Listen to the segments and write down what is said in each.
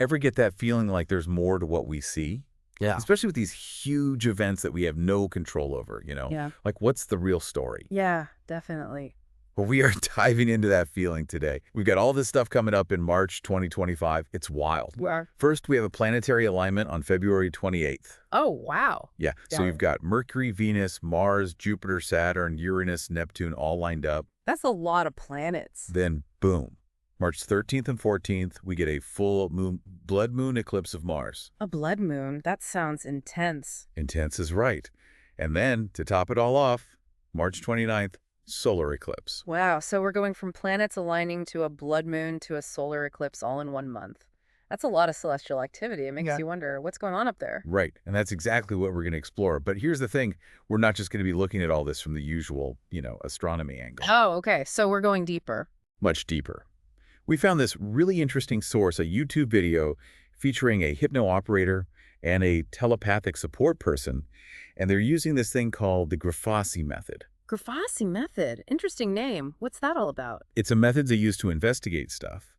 Ever get that feeling like there's more to what we see? Yeah. Especially with these huge events that we have no control over, Yeah. Like, what's the real story? Yeah, definitely. Well, we are diving into that feeling today. We've got all this stuff coming up in March 2025. It's wild. We are. First, we have a planetary alignment on February 28th. Oh, wow. Yeah, so Yeah. you've got Mercury, Venus, Mars, Jupiter, Saturn, Uranus, Neptune all lined up. That's a lot of planets. Then, boom, March 13th and 14th, we get a full moon, blood moon eclipse of Mars. A blood moon. That sounds intense. Intense is right. And then, to top it all off, March 29th, solar eclipse. Wow. So we're going from planets aligning to a blood moon to a solar eclipse all in 1 month. That's a lot of celestial activity. It makes you wonder what's going on up there. Right, and that's exactly what we're going to explore. But here's the thing, we're not just going to be looking at all this from the usual, astronomy angle. Oh, okay. So we're going deeper. Much deeper. We found this really interesting source, a YouTube video featuring a hypno-operator and a telepathic support person, and they're using this thing called the Grifasi method. Grifasi method. Interesting name. What's that all about? It's a method they use to investigate stuff,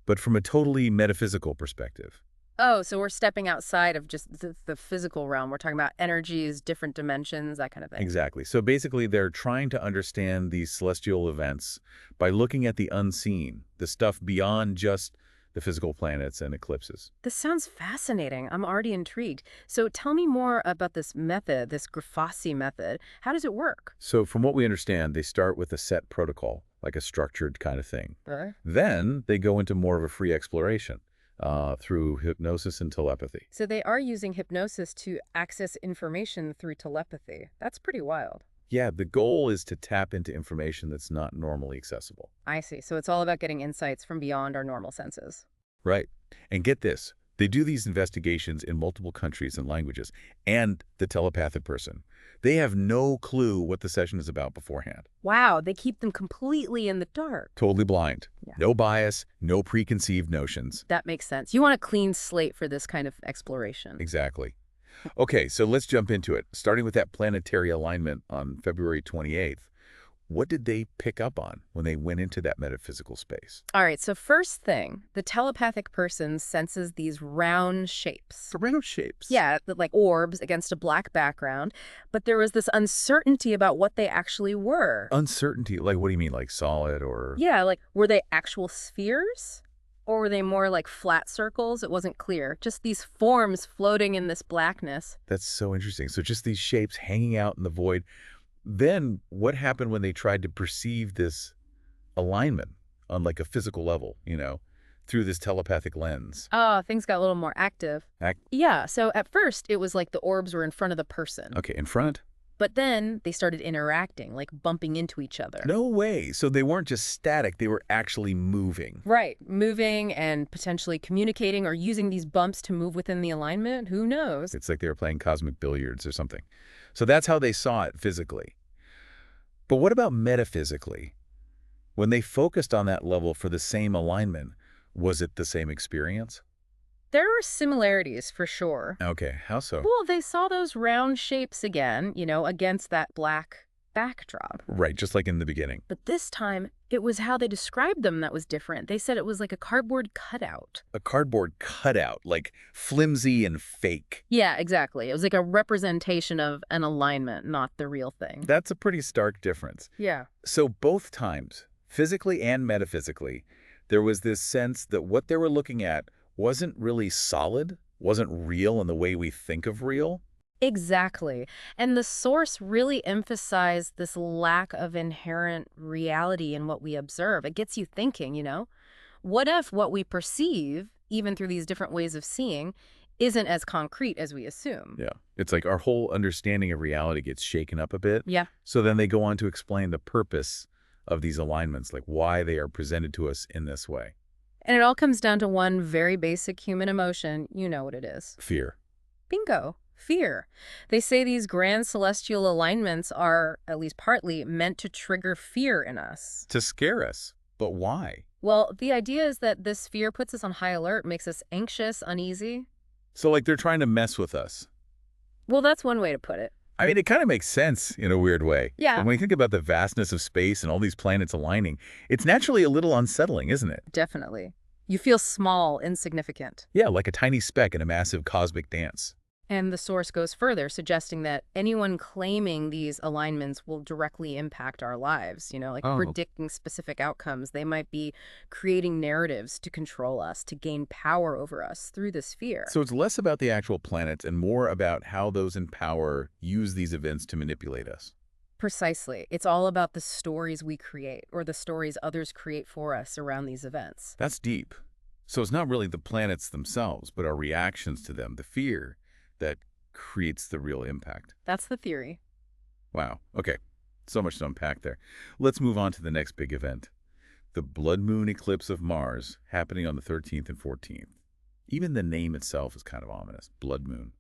but from a totally metaphysical perspective. Oh, so we're stepping outside of just the physical realm. We're talking about energies, different dimensions, that kind of thing. Exactly. So basically, they're trying to understand these celestial events by looking at the unseen, the stuff beyond just the physical planets and eclipses. This sounds fascinating. I'm already intrigued. So tell me more about this method, this Grifasi method. How does it work? So from what we understand, they start with a set protocol, like a structured kind of thing. Okay. Then they go into more of a free exploration through hypnosis and telepathy. So they are using hypnosis to access information through telepathy. That's pretty wild. Yeah, the goal is to tap into information that's not normally accessible. I see. So it's all about getting insights from beyond our normal senses. Right. And get this, they do these investigations in multiple countries and languages, and the telepathic person. They have no clue what the session is about beforehand. Wow, they keep them completely in the dark. Totally blind. Yeah. No bias, no preconceived notions. That makes sense. You want a clean slate for this kind of exploration. Exactly. Okay, so let's jump into it. Starting with that planetary alignment on February 28th. What did they pick up on when they went into that metaphysical space? All right, so first thing, the telepathic person senses these round shapes. Round shapes. Yeah, like orbs against a black background, but there was this uncertainty about what they actually were. Uncertainty, like what do you mean, like solid or? Yeah, like were they actual spheres? Or were they more like flat circles? It wasn't clear. Just these forms floating in this blackness. That's so interesting. So just these shapes hanging out in the void. Then what happened when they tried to perceive this alignment on like a physical level, through this telepathic lens? Oh, things got a little more active. Yeah, so at first it was like the orbs were in front of the person. Okay, in front? But then they started interacting, like bumping into each other. No way. So they weren't just static, they were actually moving. Right, moving and potentially communicating or using these bumps to move within the alignment. Who knows? It's like they were playing cosmic billiards or something. So that's how they saw it physically. But what about metaphysically? When they focused on that level for the same alignment, was it the same experience? There are similarities for sure. Okay, how so? Well, they saw those round shapes again, against that black backdrop. Right, just like in the beginning. But this time, it was how they described them that was different. They said it was like a cardboard cutout. A cardboard cutout, like flimsy and fake. Yeah, exactly. It was like a representation of an alignment, not the real thing. That's a pretty stark difference. Yeah. So both times, physically and metaphysically, there was this sense that what they were looking at wasn't really solid, wasn't real in the way we think of real. Exactly. And the source really emphasized this lack of inherent reality in what we observe. It gets you thinking, what if what we perceive, even through these different ways of seeing, isn't as concrete as we assume? Yeah. It's like our whole understanding of reality gets shaken up a bit. Yeah. So then they go on to explain the purpose of these alignments, like why they are presented to us in this way. And it all comes down to one very basic human emotion. You know what it is. Fear. Bingo. Fear. They say these grand celestial alignments are, at least partly, meant to trigger fear in us. To scare us. But why? Well, the idea is that this fear puts us on high alert, makes us anxious, uneasy. So like they're trying to mess with us. Well, that's one way to put it. I mean, it kind of makes sense in a weird way. Yeah. And when you think about the vastness of space and all these planets aligning, it's naturally a little unsettling, isn't it? Definitely. You feel small, insignificant. Yeah, like a tiny speck in a massive cosmic dance. And the source goes further, suggesting that anyone claiming these alignments will directly impact our lives, like Oh. predicting specific outcomes. They might be creating narratives to control us, to gain power over us through this fear. So it's less about the actual planets and more about how those in power use these events to manipulate us. Precisely. It's all about the stories we create, or the stories others create for us around these events. That's deep. So it's not really the planets themselves, but our reactions to them, the fear that creates the real impact. That's the theory. Wow. Okay. So much to unpack there. Let's move on to the next big event. The blood moon eclipse of Mars, happening on the 13th and 14th. Even the name itself is kind of ominous. Blood moon.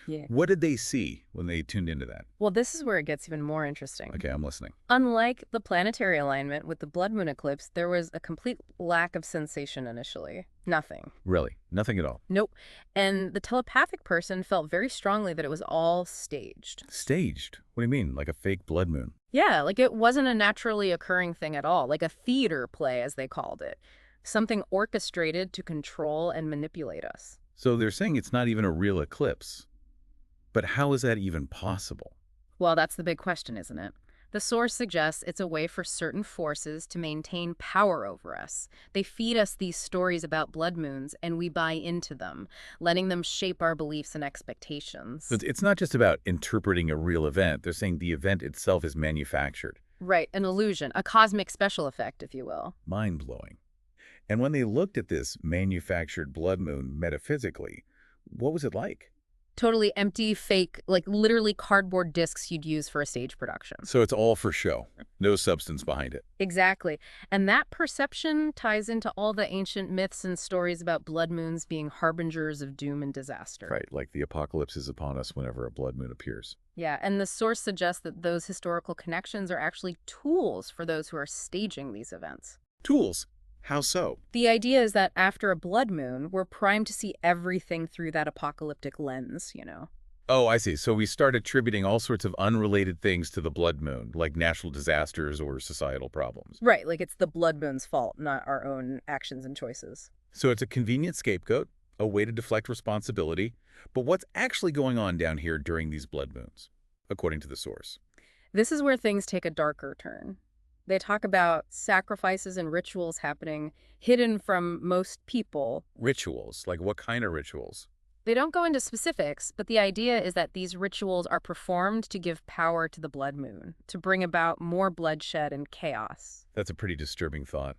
Yeah. What did they see when they tuned into that? Well, this is where it gets even more interesting. Okay, I'm listening. Unlike the planetary alignment with the blood moon eclipse, there was a complete lack of sensation initially. Nothing. Really? Nothing at all? Nope. And the telepathic person felt very strongly that it was all staged. Staged? What do you mean? Like a fake blood moon? Yeah, like it wasn't a naturally occurring thing at all, like a theater play, as they called it. Something orchestrated to control and manipulate us. So they're saying it's not even a real eclipse. But how is that even possible? Well, that's the big question, isn't it? The source suggests it's a way for certain forces to maintain power over us. They feed us these stories about blood moons, and we buy into them, letting them shape our beliefs and expectations. So it's not just about interpreting a real event. They're saying the event itself is manufactured. Right, an illusion, a cosmic special effect, if you will. Mind-blowing. And when they looked at this manufactured blood moon metaphysically, what was it like? Totally empty, fake, like literally cardboard discs you'd use for a stage production. So it's all for show. No substance behind it. Exactly. And that perception ties into all the ancient myths and stories about blood moons being harbingers of doom and disaster. Right, like the apocalypse is upon us whenever a blood moon appears. Yeah, and the source suggests that those historical connections are actually tools for those who are staging these events. Tools? How so? The idea is that after a blood moon, we're primed to see everything through that apocalyptic lens. Oh, I see. So we start attributing all sorts of unrelated things to the blood moon, like natural disasters or societal problems. Right, like it's the blood moon's fault, not our own actions and choices. So it's a convenient scapegoat, a way to deflect responsibility. But what's actually going on down here during these blood moons, according to the source? This is where things take a darker turn. They talk about sacrifices and rituals happening hidden from most people. Rituals? Like what kind of rituals? They don't go into specifics, but the idea is that these rituals are performed to give power to the blood moon, to bring about more bloodshed and chaos. That's a pretty disturbing thought.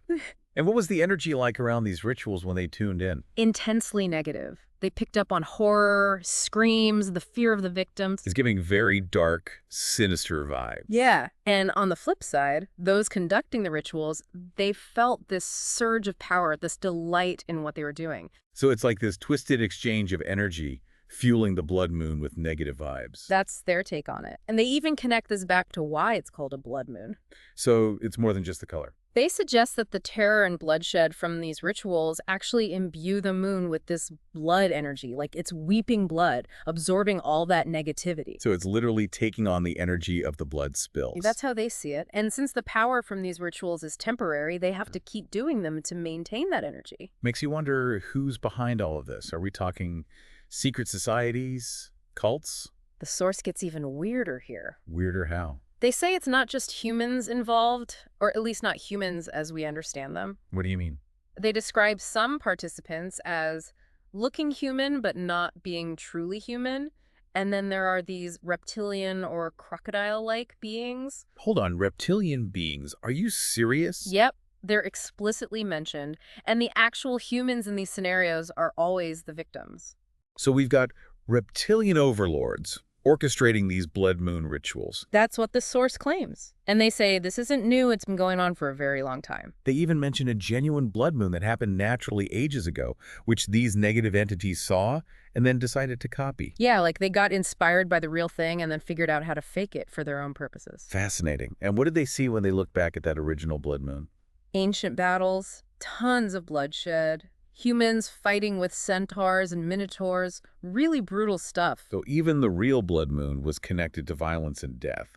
And what was the energy like around these rituals when they tuned in? Intensely negative. They picked up on horror, screams, the fear of the victims. It's giving very dark, sinister vibes. Yeah. And on the flip side, those conducting the rituals, they felt this surge of power, this delight in what they were doing. So it's like this twisted exchange of energy fueling the blood moon with negative vibes. That's their take on it. And they even connect this back to why it's called a blood moon. So it's more than just the color. They suggest that the terror and bloodshed from these rituals actually imbue the moon with this blood energy, like it's weeping blood, absorbing all that negativity. So it's literally taking on the energy of the blood spills. That's how they see it. And since the power from these rituals is temporary, they have to keep doing them to maintain that energy. Makes you wonder who's behind all of this. Are we talking secret societies, cults? The source gets even weirder here. Weirder how? They say it's not just humans involved, or at least not humans as we understand them. What do you mean? They describe some participants as looking human but not being truly human. And then there are these reptilian or crocodile-like beings. Hold on, reptilian beings? Are you serious? Yep, they're explicitly mentioned. And the actual humans in these scenarios are always the victims. So we've got reptilian overlords orchestrating these blood moon rituals. That's what the source claims. And they say this isn't new, it's been going on for a very long time. They even mention a genuine blood moon that happened naturally ages ago, which these negative entities saw and then decided to copy. Yeah, like they got inspired by the real thing and then figured out how to fake it for their own purposes. Fascinating. And what did they see when they looked back at that original blood moon? Ancient battles, tons of bloodshed, humans fighting with centaurs and minotaurs, really brutal stuff. So even the real blood moon was connected to violence and death.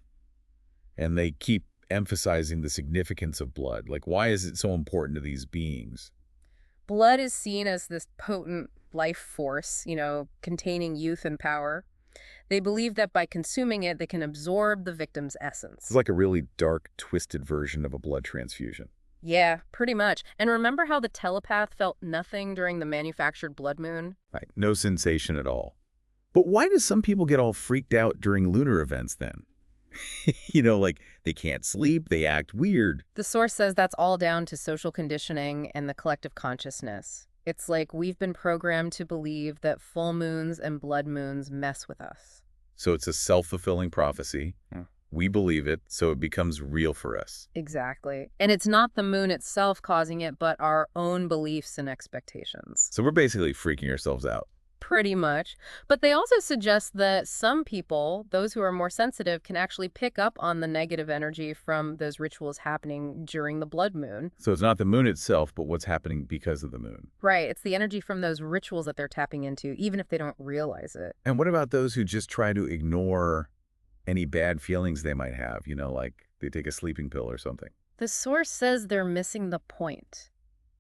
And they keep emphasizing the significance of blood. Like, why is it so important to these beings? Blood is seen as this potent life force, containing youth and power. They believe that by consuming it, they can absorb the victim's It's essence. like a really dark, twisted version of a blood transfusion. Yeah, pretty much. And remember how the telepath felt nothing during the manufactured blood moon? Right. No sensation at all. But why do some people get all freaked out during lunar events then? Like they can't sleep, they act weird. The source says that's all down to social conditioning and the collective consciousness. It's like we've been programmed to believe that full moons and blood moons mess with us. So it's a self-fulfilling prophecy. We believe it, so it becomes real for us. Exactly. And it's not the moon itself causing it, but our own beliefs and expectations. So we're basically freaking ourselves out. Pretty much. But they also suggest that some people, those who are more sensitive, can actually pick up on the negative energy from those rituals happening during the blood moon. So it's not the moon itself, but what's happening because of the moon. Right. It's the energy from those rituals that they're tapping into, even if they don't realize it. And what about those who just try to ignore any bad feelings they might have, like they take a sleeping pill or something? The source says they're missing the point.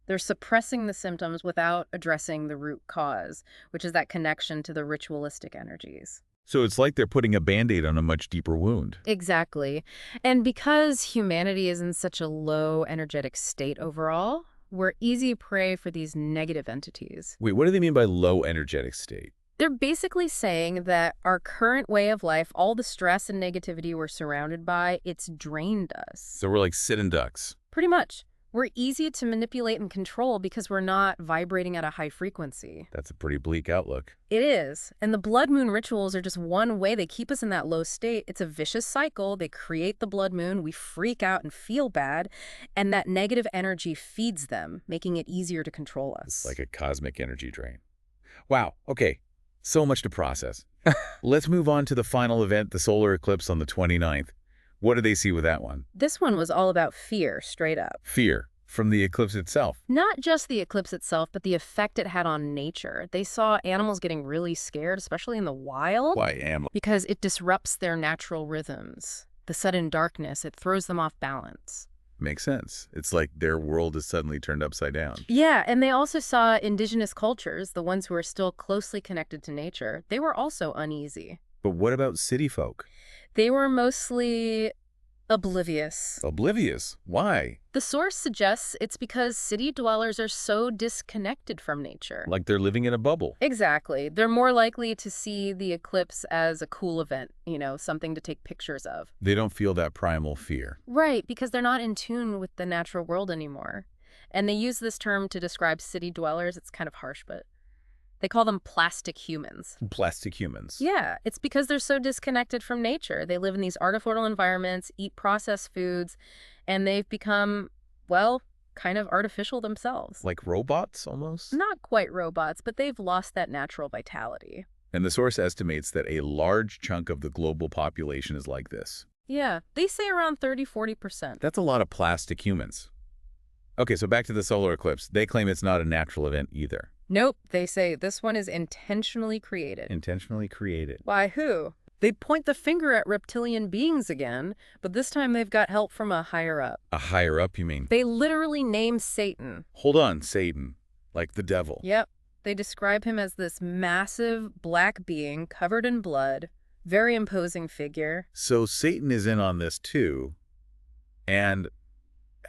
They're suppressing the symptoms without addressing the root cause, which is that connection to the ritualistic energies. So it's like they're putting a Band-Aid on a much deeper wound. Exactly. And because humanity is in such a low energetic state overall, we're easy prey for these negative entities. Wait, what do they mean by low energetic state? They're basically saying that our current way of life, all the stress and negativity we're surrounded by, it's drained us. So we're like sitting ducks. Pretty much. We're easy to manipulate and control because we're not vibrating at a high frequency. That's a pretty bleak outlook. It is. And the blood moon rituals are just one way they keep us in that low state. It's a vicious cycle. They create the blood moon, we freak out and feel bad, and that negative energy feeds them, making it easier to control us. It's like a cosmic energy drain. Wow, okay. So much to process. Let's move on to the final event, the solar eclipse on the 29th. What do they see with that one? This one was all about fear, straight up. Fear from the eclipse itself. Not just the eclipse itself, but the effect it had on nature. They saw animals getting really scared, especially in the wild. Why Because it disrupts their natural rhythms. The sudden darkness, it throws them off balance. Makes sense. It's like their world is suddenly turned upside down. Yeah, and they also saw indigenous cultures, the ones who are still closely connected to nature. They were also uneasy. But what about city folk? They were mostly oblivious. Oblivious? Why? The source suggests it's because city dwellers are so disconnected from nature. Like they're living in a bubble. Exactly. They're more likely to see the eclipse as a cool event, something to take pictures of. They don't feel that primal fear. Right, because they're not in tune with the natural world anymore. And they use this term to describe city dwellers. It's kind of harsh, but they call them plastic humans. Plastic humans. Yeah, it's because they're so disconnected from nature. They live in these artificial environments, eat processed foods, and they've become, well, kind of artificial themselves. Like robots, almost? Not quite robots, but they've lost that natural vitality. And the source estimates that a large chunk of the global population is like this. Yeah, they say around 30–40%. That's a lot of plastic humans. Okay, so back to the solar eclipse. They claim it's not a natural event either. Nope, they say this one is intentionally created. Intentionally created. Why, who? They point the finger at reptilian beings again, but this time they've got help from a higher up. A higher up, you mean? They literally name Satan. Hold on, Satan. Like the devil. Yep. They describe him as this massive black being covered in blood, very imposing figure. So Satan is in on this too. And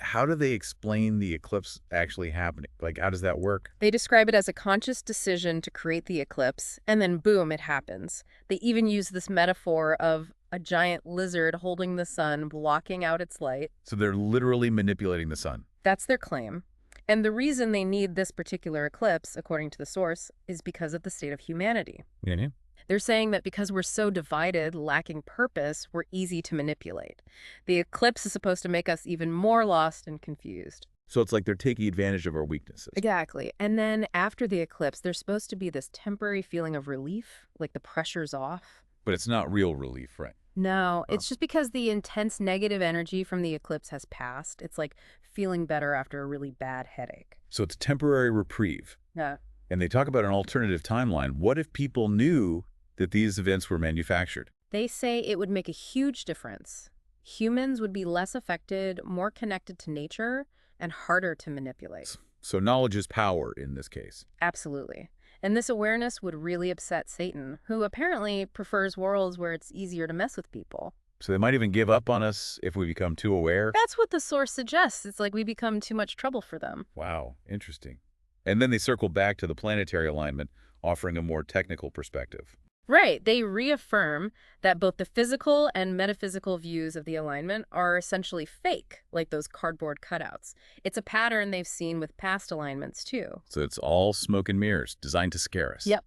how do they explain the eclipse actually happening? Like, how does that work? They describe it as a conscious decision to create the eclipse, and then boom, it happens. They even use this metaphor of a giant lizard holding the sun, blocking out its light. So they're literally manipulating the sun. That's their claim. And the reason they need this particular eclipse, according to the source, is because of the state of humanity. Yeah. They're saying that because we're so divided, lacking purpose, we're easy to manipulate. The eclipse is supposed to make us even more lost and confused. So it's like they're taking advantage of our weaknesses. Exactly. And then after the eclipse, there's supposed to be this temporary feeling of relief, like the pressure's off. But it's not real relief, right? No, it's just because the intense negative energy from the eclipse has passed. It's like feeling better after a really bad headache. So it's temporary reprieve. Yeah. And they talk about an alternative timeline. What if people knew that these events were manufactured? They say it would make a huge difference. Humans would be less affected, more connected to nature, and harder to manipulate. So knowledge is power in this case. Absolutely. And this awareness would really upset Satan, who apparently prefers worlds where it's easier to mess with people. So they might even give up on us if we become too aware. That's what the source suggests. It's like we become too much trouble for them. Wow, interesting. And then they circle back to the planetary alignment, offering a more technical perspective. Right. They reaffirm that both the physical and metaphysical views of the alignment are essentially fake, like those cardboard cutouts. It's a pattern they've seen with past alignments, too. So it's all smoke and mirrors, designed to scare us. Yep.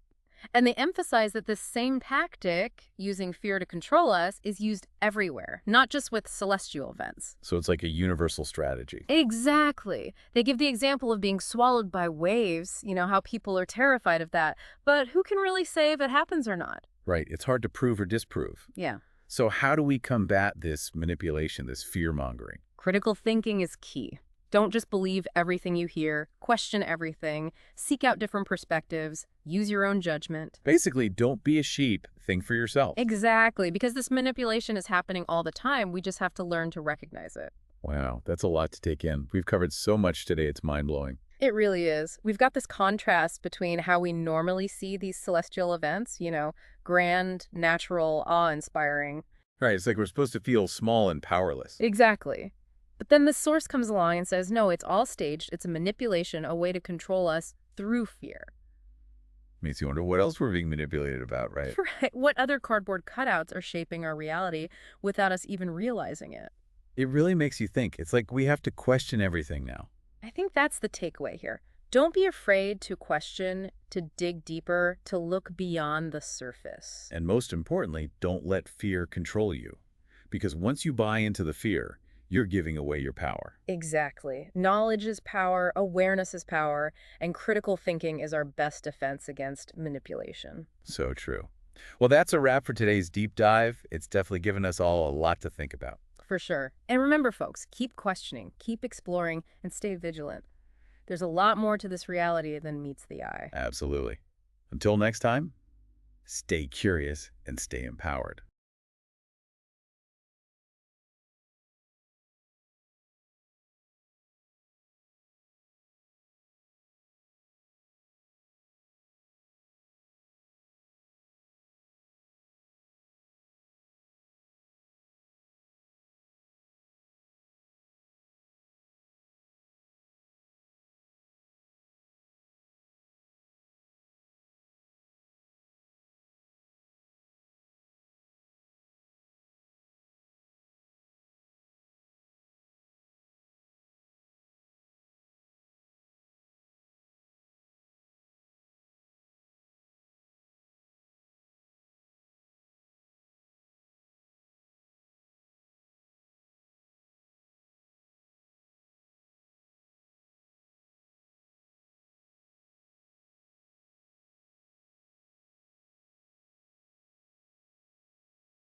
And they emphasize that this same tactic, using fear to control us, is used everywhere, not just with celestial events. So it's like a universal strategy. Exactly. They give the example of being swallowed by waves, how people are terrified of that. But who can really say if it happens or not? Right. It's hard to prove or disprove. Yeah. So how do we combat this manipulation, this fear-mongering? Critical thinking is key. Don't just believe everything you hear, question everything, seek out different perspectives, use your own judgment. Basically, don't be a sheep, think for yourself. Exactly, because this manipulation is happening all the time. We just have to learn to recognize it. Wow, that's a lot to take in. We've covered so much today, it's mind-blowing. It really is. We've got this contrast between how we normally see these celestial events, grand, natural, awe-inspiring. Right, it's like we're supposed to feel small and powerless. Exactly. But then the source comes along and says, no, it's all staged. It's a manipulation, a way to control us through fear. Makes you wonder what else we're being manipulated about, right? Right. What other cardboard cutouts are shaping our reality without us even realizing it? It really makes you think. It's like we have to question everything now. I think that's the takeaway here. Don't be afraid to question, to dig deeper, to look beyond the surface. And most importantly, don't let fear control you. Because once you buy into the fear, you're giving away your power. Exactly. Knowledge is power, awareness is power, and critical thinking is our best defense against manipulation. So true. Well, that's a wrap for today's deep dive. It's definitely given us all a lot to think about. For sure. And remember, folks, keep questioning, keep exploring, and stay vigilant. There's a lot more to this reality than meets the eye. Absolutely. Until next time, stay curious and stay empowered.